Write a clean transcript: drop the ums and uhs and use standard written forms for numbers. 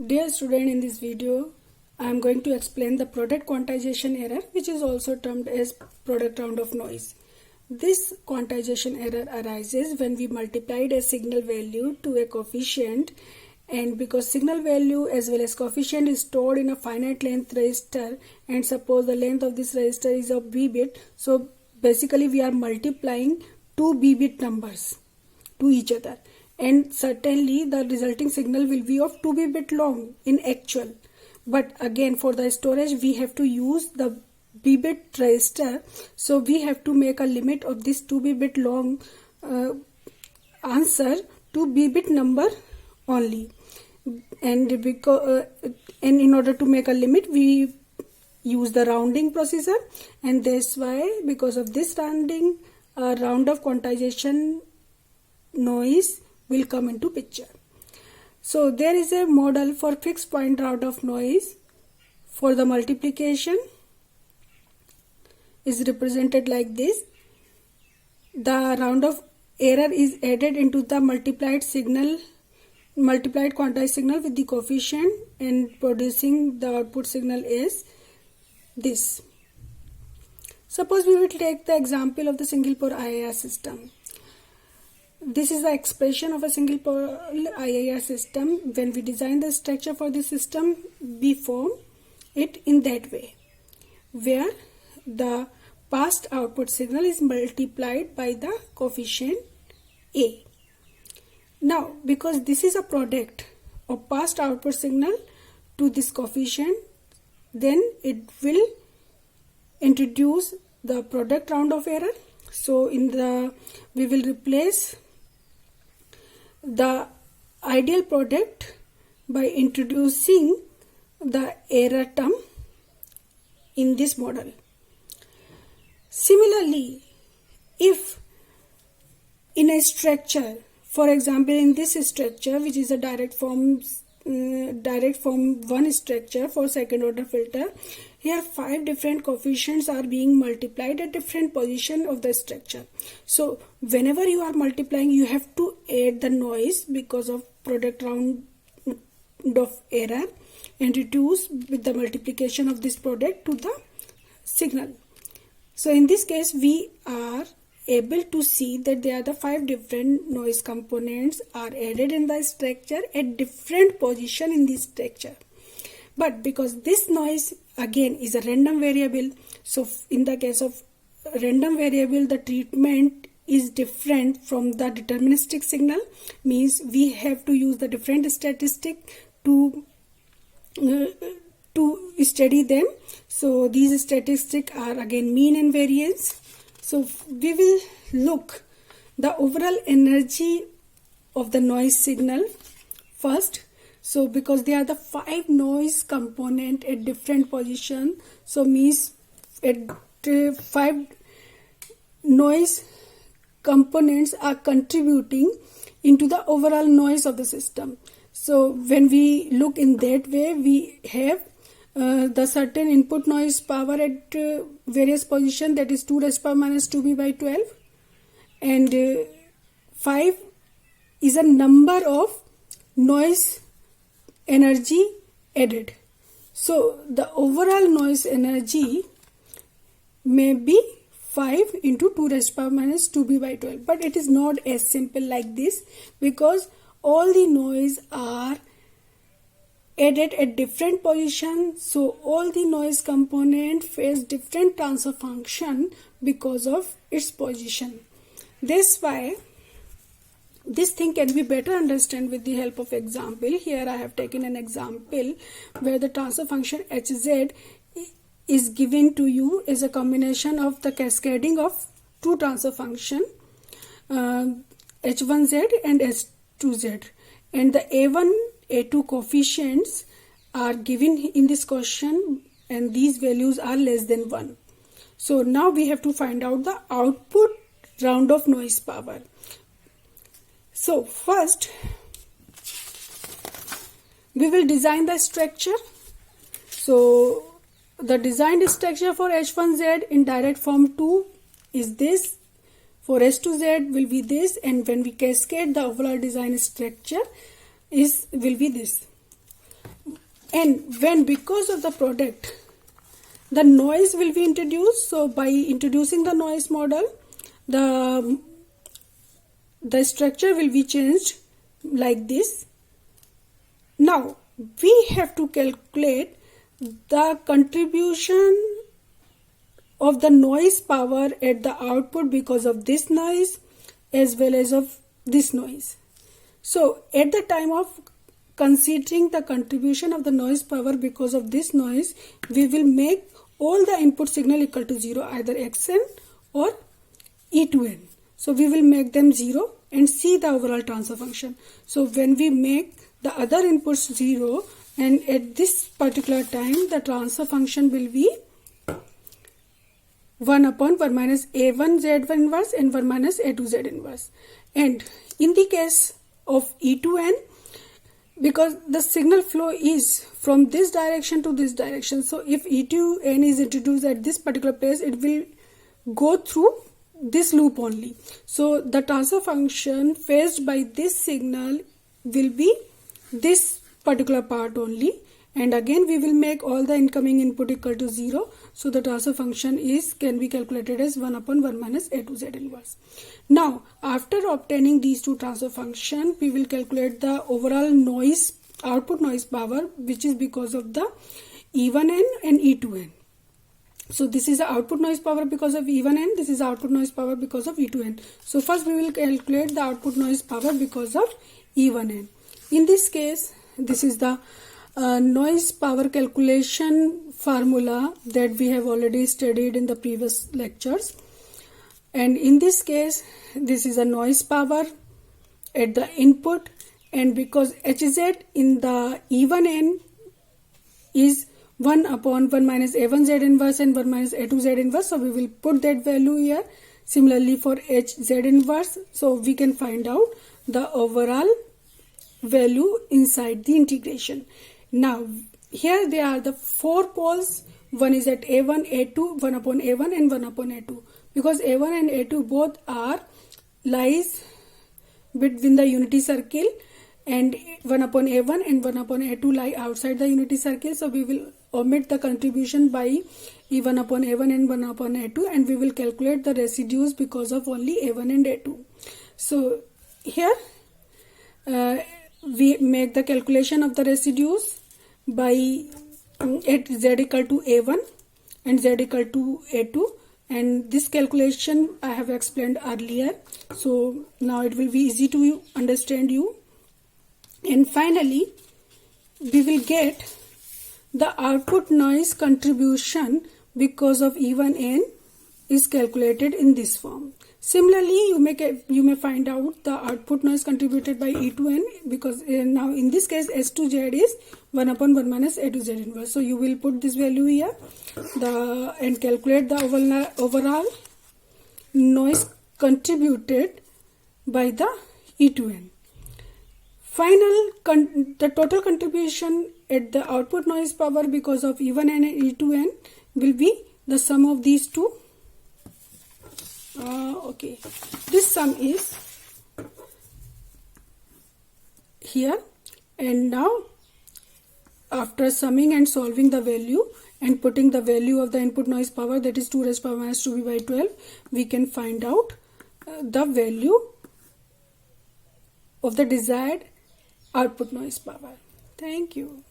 Dear student, in this video, I am going to explain the product quantization error, which is also termed as product round of noise. This quantization error arises when we multiplied a signal value to a coefficient, and because signal value as well as coefficient is stored in a finite length register, and suppose the length of this register is of b bit, so basically we are multiplying two b bit numbers to each other, and certainly the resulting signal will be of 2 bit long in actual. But again, for the storage we have to use the b bit register, so we have to make a limit of this 2 bit long answer to b bit number only, and because and in order to make a limit we use the rounding procedure, and that's why because of this rounding a round of quantization noise will come into picture. So there is a model for fixed point round of noise. For the multiplication is represented like this. The round of error is added into the multiplied quantized signal with the coefficient, and producing the output signal is this. Suppose we will take the example of the single pole IIR system. This is the expression of a single pole IIR system. When we design the structure for this system, we form it in that way, where the passed output signal is multiplied by the coefficient A. Now, because this is a product of passed output signal to this coefficient, then it will introduce the product round of error. So we will replace the ideal product by introducing the error term in this model. Similarly, if in a structure, for example in this structure, which is a direct form 1 structure for second order filter, here 5 different coefficients are being multiplied at different position of the structure. So whenever you are multiplying, you have to add the noise because of product round of error, and reduce with the multiplication of this product to the signal. So in this case we are able to see that there are the 5 different noise components are added in the structure at different position in this structure. But because this noise again is a random variable, so in the case of random variable the treatment is different from the deterministic signal, means we have to use the different statistic to study them. So these statistics are again mean and variance. So we will look the overall energy of the noise signal first. So because there are the 5 noise component at different position, so means at 5 noise components are contributing into the overall noise of the system. So when we look in that way, we have the certain input noise power at various position, that is 2 raised to power minus 2b by 12, and 5 is a number of noise energy added. So the overall noise energy may be 5 into 2 raised to power minus 2b by 12, but it is not as simple like this, because all the noise are added at different positions, so all the noise component face different transfer function because of its position. That's why this thing can be better understood with the help of example. Here I have taken an example where the transfer function Hz is given to you as a combination of the cascading of two transfer function H1z and H2z, and the A1 A2 coefficients are given in this question, and these values are less than 1. So now we have to find out the output round of noise power. So first we will design the structure. So the designed structure for H1Z in direct form 2 is this, for H2Z will be this, and when we cascade the overall design structure will be this. And when, because of the product, the noise will be introduced. So by introducing the noise model, the structure will be changed like this. Now we have to calculate the contribution of the noise power at the output because of this noise as well as of this noise. So at the time of considering the contribution of the noise power because of this noise, we will make all the input signal equal to 0, either xn or e2n. So we will make them 0 and see the overall transfer function. So when we make the other inputs 0, and at this particular time the transfer function will be 1 upon 1 minus a1 z1 inverse and 1 minus a2 z inverse. And in the case of e2n, because the signal flow is from this direction to this direction, so if e2n is introduced at this particular place, it will go through this loop only. So the transfer function faced by this signal will be this particular part only, and again we will make all the incoming input equal to 0. So the transfer function can be calculated as 1 upon 1 minus a2 z inverse. Now after obtaining these two transfer functions, we will calculate the overall noise, output noise power, which is because of the E1n and E2n. So this is the output noise power because of E1n, this is output noise power because of E2n. So first we will calculate the output noise power because of E1n. In this case, this is the noise power calculation formula that we have already studied in the previous lectures. And in this case, this is a noise power at the input, and because Hz in the E1n is 1 upon 1 minus a1 z inverse and 1 minus a2 z inverse, so we will put that value here. Similarly for Hz inverse, so we can find out the overall value inside the integration. Now here there are the 4 poles. One is at a1, a2, 1 upon a1 and 1 upon a2. Because a1 and a2 both lies between the unity circle, and 1 upon a1 and 1 upon a2 lie outside the unity circle. So we will omit the contribution by e1 upon a1 and 1 upon a2, and we will calculate the residues because of only a1 and a2. So here we make the calculation of the residues by at z equal to a1 and z equal to a2, and this calculation I have explained earlier, so now it will be easy to understand you. And finally we will get the output noise contribution because of E1n is calculated in this form. Similarly, you may find out the output noise contributed by E2n, because now in this case S2Z is 1 upon 1 minus A2Z inverse. So you will put this value here and calculate the overall noise contributed by the E2n. The total contribution at the output noise power because of E1n and E2n will be the sum of these two. Okay, this sum is here, and now after summing and solving the value and putting the value of the input noise power, that is 2 raised to power minus 2b by 12, we can find out the value of the desired output noise power. Thank you.